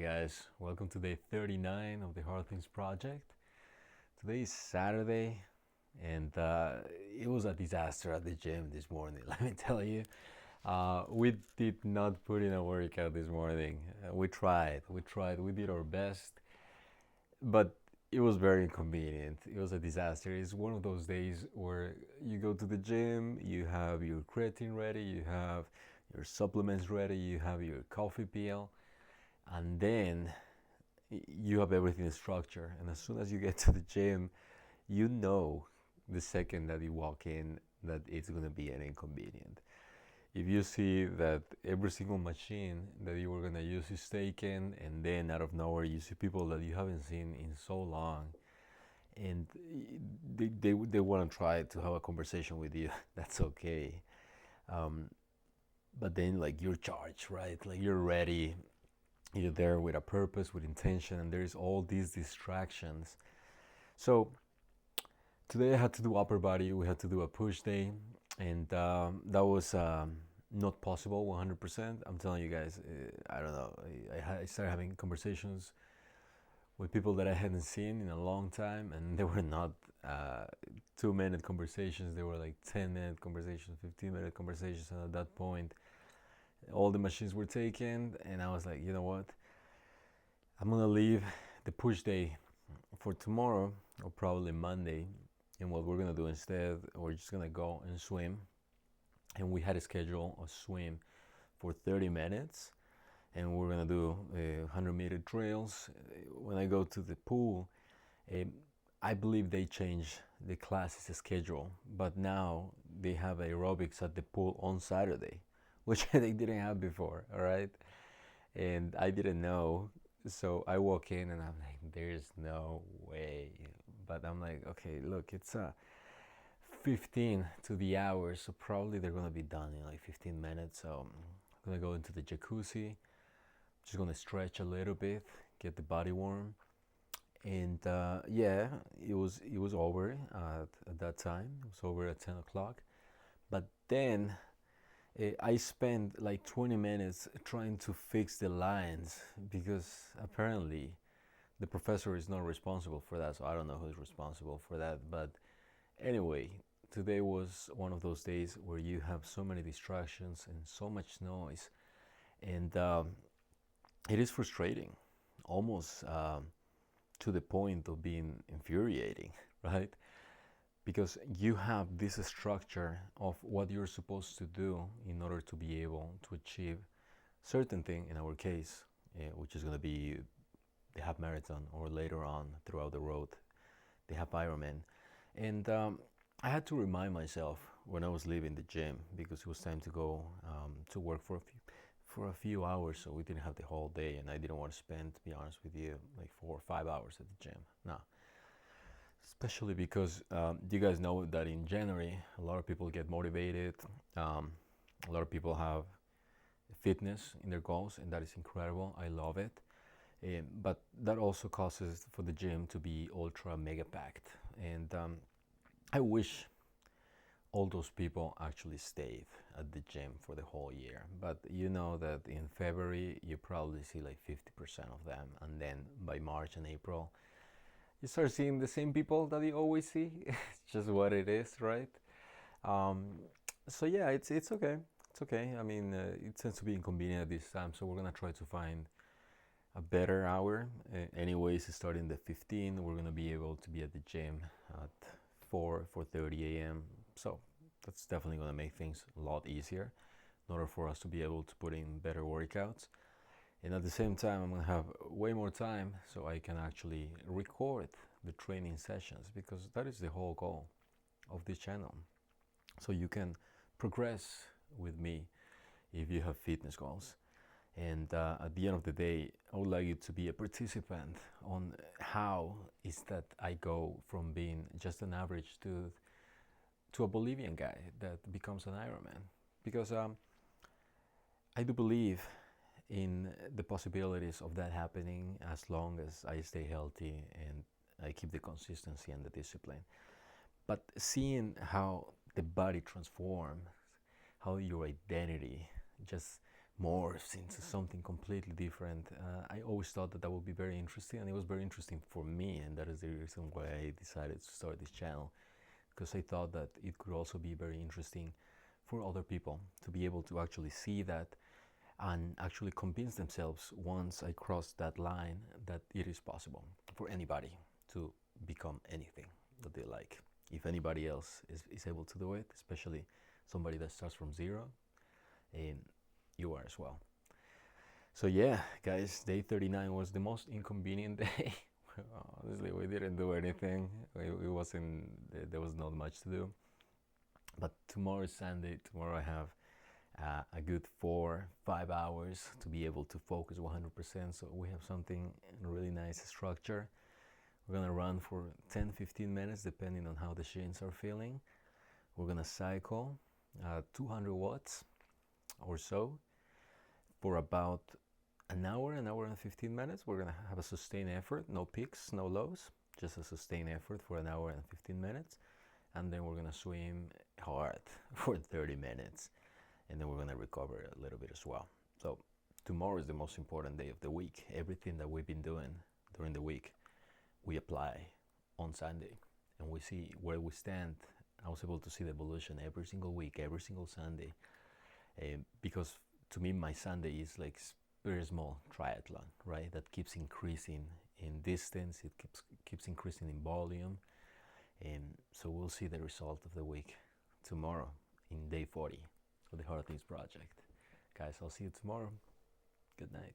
guys, welcome to day 39 of the HardThings project. Today is Saturday, and it was a disaster at the gym this morning. Let me tell you, we did not put in a workout this morning. We did our best, but it was very inconvenient. It was a disaster. It's one of those days where you go to the gym, you have your creatine ready, you have your supplements ready, you have your coffee peel, and then you have everything structured. And as soon as you get to the gym, you know the second that you walk in that it's going to be an inconvenient. If you see that every single machine that you were going to use is taken, and then out of nowhere you see people that you haven't seen in so long, and they want to try to have a conversation with you, that's okay. Um, but then, like, you're charged, right? Like, you're ready, you're there with a purpose, with intention, and there's all these distractions. So today I had to do upper body. We had to do a push day, and that was not possible 100%. I'm telling you guys, I don't know. I started having conversations with people that I hadn't seen in a long time, and they were not 2-minute conversations. They were like 10-minute conversations, 15-minute conversations, and at that point, all the machines were taken, and I was like, you know what? I'm gonna leave the push day for tomorrow or probably Monday, and what we're gonna do instead, we're just gonna go and swim. And we had a schedule of swim for 30 minutes, and we're gonna do 100-meter trails. When I go to the pool, I believe they changed the classes schedule, but now they have aerobics at the pool on Saturday, which they didn't have before. All right, and I didn't know, so I walk in and I'm like, there's no way. But I'm like, okay, look, it's 15 to the hour, so probably they're gonna be done in like 15 minutes. So I'm gonna go into the jacuzzi, just gonna stretch a little bit, get the body warm, and yeah, it was over at that time. It was over at 10 o'clock. But then I spent like 20 minutes trying to fix the lines because apparently the professor is not responsible for that. So I don't know who's responsible for that. But anyway, today was one of those days where you have so many distractions and so much noise. And it is frustrating, almost to the point of being infuriating, right? Because you have this structure of what you're supposed to do in order to be able to achieve certain thing, in our case, which is going to be the half marathon, or later on throughout the road, the half Ironman. And I had to remind myself when I was leaving the gym, because it was time to go to work for a few hours, so we didn't have the whole day, and I didn't want to spend, to be honest with you, like 4 or 5 hours at the gym. No, especially because you guys know that in January a lot of people get motivated. A lot of people have fitness in their goals, and that is incredible. I love it. But that also causes for the gym to be ultra mega packed, and I wish all those people actually stayed at the gym for the whole year. But you know that in February you probably see like 50% of them, and then by March and April you start seeing the same people that you always see. It's just what it is, right? Um, so yeah, it's okay. It's okay. I mean, it tends to be inconvenient at this time, so we're gonna try to find a better hour. Anyways, starting the 15th, we're gonna be able to be at the gym at 4:30 a.m. So that's definitely gonna make things a lot easier in order for us to be able to put in better workouts. And at the same time, I'm gonna have way more time so I can actually record the training sessions, because that is the whole goal of this channel. So you can progress with me if you have fitness goals. And at the end of the day, I would like you to be a participant on how is that I go from being just an average dude to a Bolivian guy that becomes an Ironman. Because I do believe in the possibilities of that happening, as long as I stay healthy and I keep the consistency and the discipline. But seeing how the body transforms, how your identity just morphs into something completely different. I always thought that that would be very interesting, and it was very interesting for me, and that is the reason why I decided to start this channel, because I thought that it could also be very interesting for other people to be able to actually see that and actually convince themselves once I cross that line that it is possible for anybody to become anything that they like. If anybody else is able to do it, especially somebody that starts from zero, and you are as well. So yeah, guys, day 39 was the most inconvenient day. Honestly, we didn't do anything. It wasn't. There was not much to do. But tomorrow is Sunday. Tomorrow I have a good 4-5 hours to be able to focus 100%. So we have something really nice structure. We're gonna run for 10-15 minutes depending on how the shins are feeling. We're gonna cycle 200 watts or so for about an hour and 15 minutes. We're gonna have a sustained effort, no peaks, no lows, just a sustained effort for an hour and 15 minutes. And then we're gonna swim hard for 30 minutes. And then we're gonna recover a little bit as well. So tomorrow is the most important day of the week. Everything that we've been doing during the week, we apply on Sunday, and we see where we stand. I was able to see the evolution every single week, every single Sunday, because to me, my Sunday is like very small triathlon, right? That keeps increasing in distance, it keeps increasing in volume, and so we'll see the result of the week tomorrow in day 40 of the HardThings project. Guys, I'll see you tomorrow. Good night.